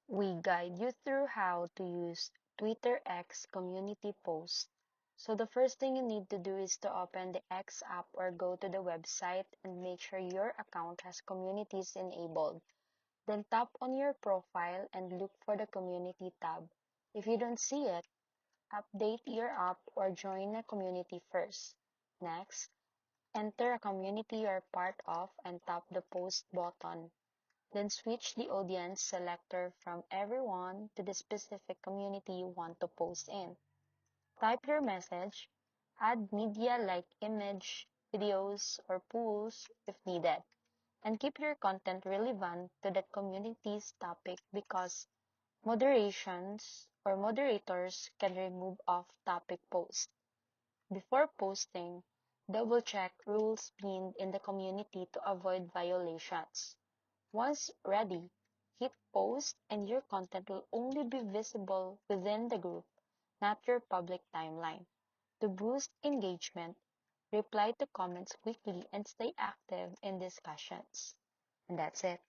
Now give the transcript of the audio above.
We guide you through how to use Twitter X community posts. So the first thing you need to do is to open the X app or go to the website and make sure your account has communities enabled. Then tap on your profile and look for the community tab. If you don't see it, update your app or join a community first. Next, enter a community you're part of and tap the post button. Then switch the audience selector from everyone to the specific community you want to post in. Type your message, add media like image, videos, or polls if needed, and keep your content relevant to that community's topic because moderations or moderators can remove off-topic posts. Before posting, double-check rules pinned in the community to avoid violations. Once ready, hit post and your content will only be visible within the group, not your public timeline. To boost engagement, reply to comments quickly and stay active in discussions. And that's it.